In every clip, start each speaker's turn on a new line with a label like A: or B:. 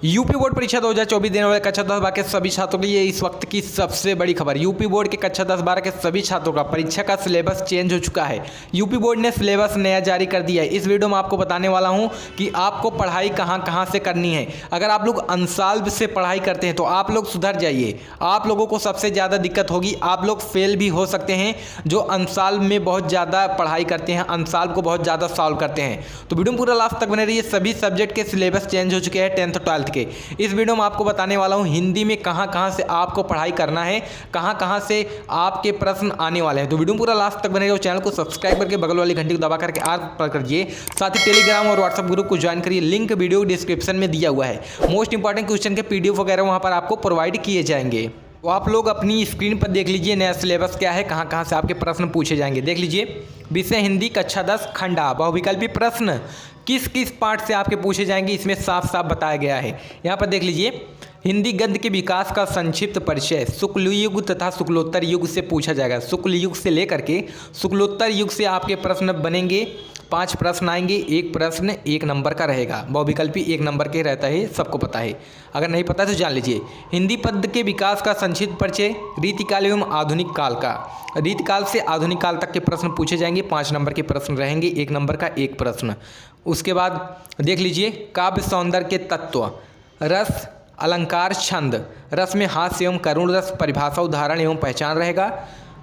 A: UP board परीक्षा 2024 देने वाले कक्षा 10-12 के सभी छात्रों के लिए इस वक्त की सबसे बड़ी खबर। यूपी बोर्ड के कक्षा 10-12 के सभी छात्रों का परीक्षा का सिलेबस चेंज हो चुका है। यूपी बोर्ड ने सिलेबस नया जारी कर दिया है। इस वीडियो में आपको बताने वाला हूं कि आपको पढ़ाई कहां से करनी है। अगर आप लोग अंसाल से पढ़ाई करते हैं तो आप लोग सुधर जाइए। आप लोगों को सबसे ज़्यादा दिक्कत होगी, आप लोग फेल भी हो सकते हैं जो अंसाल में बहुत ज़्यादा पढ़ाई करते हैं, अंसाल को बहुत ज़्यादा सॉल्व करते हैं। तो वीडियो पूरा लास्ट तक बने रहिए। सभी सब्जेक्ट के सिलेबस चेंज हो चुके हैं 10th 12th के। इस वीडियो में आपको बताने वाला हूं हिंदी में कहां से आपको पढ़ाई करना है, कहां से आपके प्रश्न आने वाले हैं। तो वीडियो पूरा लास्ट तक बने रहिए। चैनल को सब्सक्राइब करके बगल वाली घंटी को दबा करके आल पर करिए। साथ ही टेलीग्राम और व्हाट्सएप ग्रुप को ज्वाइन करिए। लिंक वीडियो डिस्क्रिप्शन में दिया हुआ है। मोस्ट इंपॉर्टेंट क्वेश्चन के पीडीएफ वगैरह वहां पर आपको प्रोवाइड किए जाएंगे। तो आप लोग अपनी स्क्रीन पर देख लीजिए नया सिलेबस क्या है, कहां से आपके प्रश्न पूछे जाएंगे। देख लीजिए, विषय हिंदी कक्षा 10 खंड आ बहुविकल्पी प्रश्न किस किस पार्ट से आपके पूछे जाएंगे इसमें साफ साफ बताया गया है। यहाँ पर देख लीजिए, हिंदी गद्य के विकास का संक्षिप्त परिचय शुक्ल युग तथा शुक्लोत्तर युग से पूछा जाएगा। शुक्ल युग से लेकर के शुक्लोत्तर युग से आपके प्रश्न बनेंगे। 5 प्रश्न आएंगे, एक प्रश्न 1 नंबर का रहेगा। बहुविकल्पी 1 नंबर के रहता है, सबको पता है। अगर नहीं पता तो जान लीजिए। हिंदी पद्य के विकास का संक्षिप्त परिचय रीतिकाल एवं आधुनिक काल का। रीतिकाल से आधुनिक काल तक के प्रश्न पूछे जाएंगे। 5 नंबर के प्रश्न रहेंगे, 1 नंबर का 1 प्रश्न। उसके बाद देख लीजिए, काव्य सौंदर्य के तत्व, रस, अलंकार, छंद। रस में हास्य एवं करुण रस, परिभाषा, उदाहरण एवं पहचान रहेगा।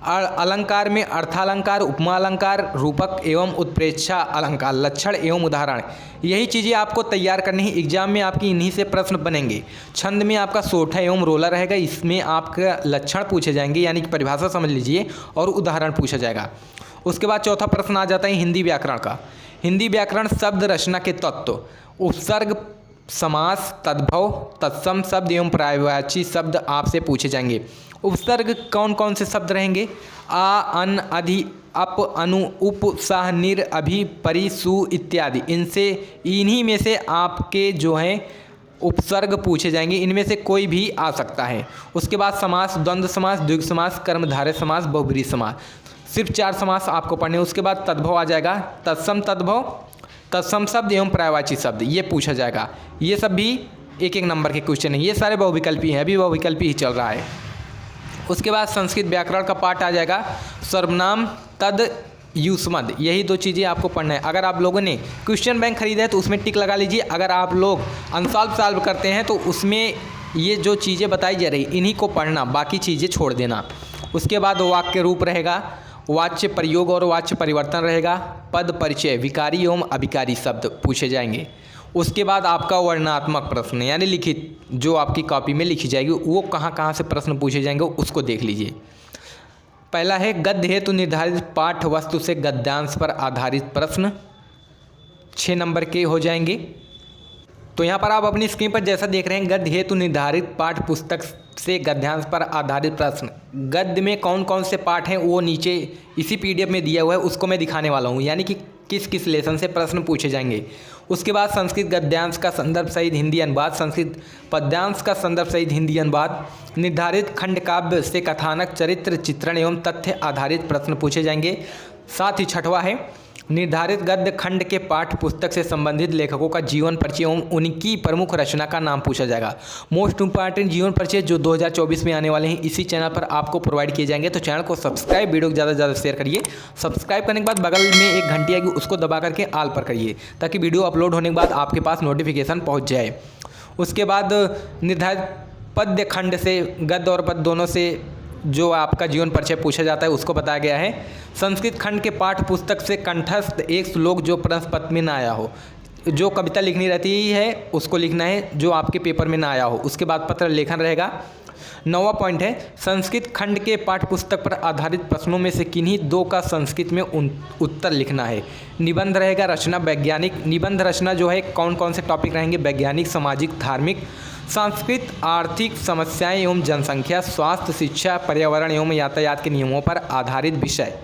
A: अलंकार में अर्थालंकार, उपमा अलंकार, रूपक एवं उत्प्रेक्षा अलंकार, लक्षण एवं उदाहरण। यही चीज़ें आपको तैयार करनी है। एग्जाम में आपकी इन्हीं से प्रश्न बनेंगे। छंद में आपका सोठा एवं रोला रहेगा। इसमें आपका लक्षण पूछे जाएंगे, यानी कि परिभाषा समझ लीजिए, और उदाहरण पूछा जाएगा। उसके बाद चौथा प्रश्न आ जाता है हिंदी व्याकरण का। हिंदी व्याकरण शब्द रचना के तत्व, उपसर्ग, समास, तद्भव, तत्सम शब्द एवं पर्यायवाची शब्द आपसे पूछे जाएंगे। उपसर्ग कौन कौन से शब्द रहेंगे? आ, अन, अधि, अप, अनु, उप, सह, निर, अभि, परि, सु इत्यादि। इन्हीं में से आपके जो हैं उपसर्ग पूछे जाएंगे। इनमें से कोई भी आ सकता है। उसके बाद समास, द्वंद्व समास, द्विगु समास, कर्मधारय समास, बहुब्रीहि समास। सिर्फ 4 समास आपको पढ़ने। उसके बाद तद्भव आ जाएगा, तत्सम, तद्भव, तत्सम शब्द एवं पर्यायवाची शब्द, ये पूछा जाएगा। ये सब भी 1-1 नंबर के क्वेश्चन हैं। ये सारे बहुविकल्पी हैं, अभी बहुविकल्पी ही चल रहा है। उसके बाद संस्कृत व्याकरण का पार्ट आ जाएगा, सर्वनाम, तद, युष्मद। यही 2 चीज़ें आपको पढ़ना है। अगर आप लोगों ने क्वेश्चन बैंक खरीदा है तो उसमें टिक लगा लीजिए। अगर आप लोग अनसॉल्व सॉल्व करते हैं तो उसमें ये जो चीज़ें बताई जा रही इन्हीं को पढ़ना, बाकी चीज़ें छोड़ देना। उसके बाद वाक्य रूप रहेगा, वाच्य प्रयोग और वाच्य परिवर्तन रहेगा, पद परिचय, विकारी एवं अभिकारी शब्द पूछे जाएंगे। उसके बाद आपका वर्णनात्मक प्रश्न यानी लिखित, जो आपकी कॉपी में लिखी जाएगी, वो कहाँ से प्रश्न पूछे जाएंगे उसको देख लीजिए। पहला है गद्य हेतु निर्धारित पाठ वस्तु से गद्यांश पर आधारित प्रश्न, 6 नंबर के हो जाएंगे। तो यहाँ पर आप अपनी स्क्रीन पर जैसा देख रहे हैं, गद्य हेतु निर्धारित पाठ पुस्तक से गद्यांश पर आधारित प्रश्न। गद्य में कौन कौन से पाठ हैं वो नीचे इसी पीडीएफ में दिया हुआ है, उसको मैं दिखाने वाला हूँ, यानी कि किस किस लेसन से प्रश्न पूछे जाएंगे। उसके बाद संस्कृत गद्यांश का संदर्भ सहित हिंदी अनुवाद, संस्कृत पद्यांश का संदर्भ सहित हिंदी अनुवाद, निर्धारित खंड काव्य से कथानक, चरित्र, चित्रण एवं तथ्य आधारित प्रश्न पूछे जाएंगे। साथ ही 6वां है निर्धारित गद्य खंड के पाठ पुस्तक से संबंधित लेखकों का जीवन परिचय एवं उनकी प्रमुख रचना का नाम पूछा जाएगा। मोस्ट इंपॉर्टेंट जीवन परिचय जो 2024 में आने वाले हैं इसी चैनल पर आपको प्रोवाइड किए जाएंगे। तो चैनल को सब्सक्राइब, वीडियो को ज़्यादा से ज़्यादा शेयर करिए। सब्सक्राइब करने के बाद बगल में एक घंटी आएगी, उसको दबा करके आल पर करिए, ताकि वीडियो अपलोड होने के बाद आपके पास नोटिफिकेशन पहुँच जाए। उसके बाद निर्धारित पद्य खंड से, गद्य और पद्य दोनों से जो आपका जीवन परिचय पूछा जाता है उसको बताया गया है। संस्कृत खंड के पाठ पुस्तक से कंठस्थ एक श्लोक जो प्रश्न पत्र में ना आया हो, जो कविता लिखनी रहती है उसको लिखना है, जो आपके पेपर में ना आया हो। उसके बाद पत्र लेखन रहेगा। 9वां पॉइंट है संस्कृत खंड के पाठ पुस्तक पर आधारित प्रश्नों में से किन्हीं 2 का संस्कृत में उत्तर लिखना है। निबंध रहेगा, रचना, वैज्ञानिक। निबंध रचना जो है कौन कौन से टॉपिक रहेंगे? वैज्ञानिक, सामाजिक, धार्मिक, सांस्कृत, आर्थिक समस्याएं एवं जनसंख्या, स्वास्थ्य, शिक्षा, पर्यावरण एवं यातायात के नियमों पर आधारित विषय।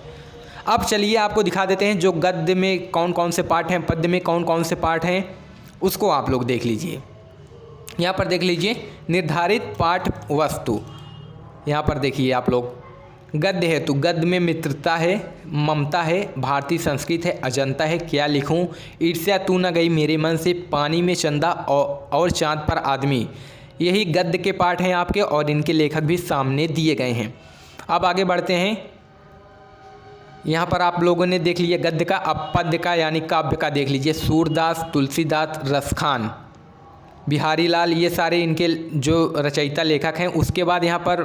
A: अब चलिए आपको दिखा देते हैं जो गद्य में कौन कौन से पाठ हैं, पद्य में कौन कौन से पाठ हैं, उसको आप लोग देख लीजिए। यहाँ पर देख लीजिए निर्धारित पाठ वस्तु। यहाँ पर देखिए आप लोग गद्य है तो गद्य में मित्रता है, ममता है, भारतीय संस्कृत है, अजंता है, क्या लिखूं, ईर्ष्या तू न गई मेरे मन से, पानी में चंदा और चांद पर आदमी। यही गद्य के पाठ हैं आपके और इनके लेखक भी सामने दिए गए हैं। अब आगे बढ़ते हैं। यहाँ पर आप लोगों ने देख लिया गद्य का। अब पद्य का यानी काव्य का देख लीजिए। सूरदास, तुलसीदास, रसखान, बिहारी लाल, ये सारे इनके जो रचयिता लेखक हैं। उसके बाद यहाँ पर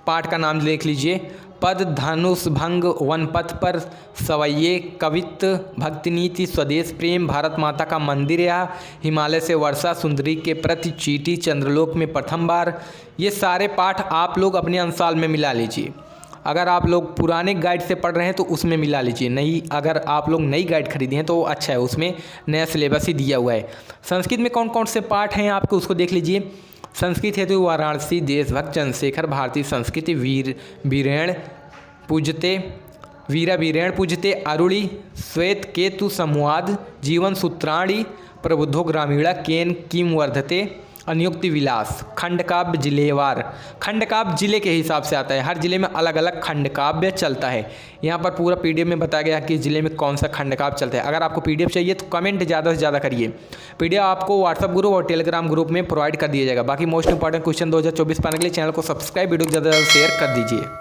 A: पाठ का नाम देख लीजिए। पद, धनुष भंग, वनपथ पर सवैये, कवित्त, भक्तिनीति, स्वदेश प्रेम, भारत माता का मंदिर, या हिमालय से वर्षा, सुंदरी के प्रति, चीटी, चंद्रलोक में प्रथम बार। ये सारे पाठ आप लोग अपने अंशाल में मिला लीजिए। अगर आप लोग पुराने गाइड से पढ़ रहे हैं तो उसमें मिला लीजिए, नहीं अगर आप लोग नई गाइड खरीदे हैं तो अच्छा है, उसमें नया सिलेबस ही दिया हुआ है। संस्कृत में कौन कौन से पाठ हैं आपको उसको देख लीजिए। संस्कृत है तो वाराणसी, देशभक्त, चंद्रशेखर, भारतीय संस्कृति, वीरेण पूजते, वीरा वीरेण पूजते, अरुणि, श्वेत केतु संवाद, जीवन सूत्राणी, प्रबुद्धो ग्रामीणा, केन किम वर्धते, अनुयुक्ति विलास। खंडकाव्य जिलेवार, खंडकाव्य जिले के हिसाब से आता है, हर जिले में अलग अलग खंडकाव्य चलता है। यहाँ पर पूरा पीडीएफ में बताया गया कि जिले में कौन सा खंडकाव्य चलता है। अगर आपको पीडीएफ चाहिए तो कमेंट ज़्यादा से ज़्यादा करिए। पीडीएफ आपको व्हाट्सअप ग्रुप और टेलीग्राम ग्रुप में प्रोवाइड कर दिया जाएगा। बाकी मोस्ट इंपॉर्टेंट क्वेश्चन 2024 पाने के लिए चैनल को सब्सक्राइब, वीडियो को ज़्यादा से ज़्यादा शेयर कर दीजिए।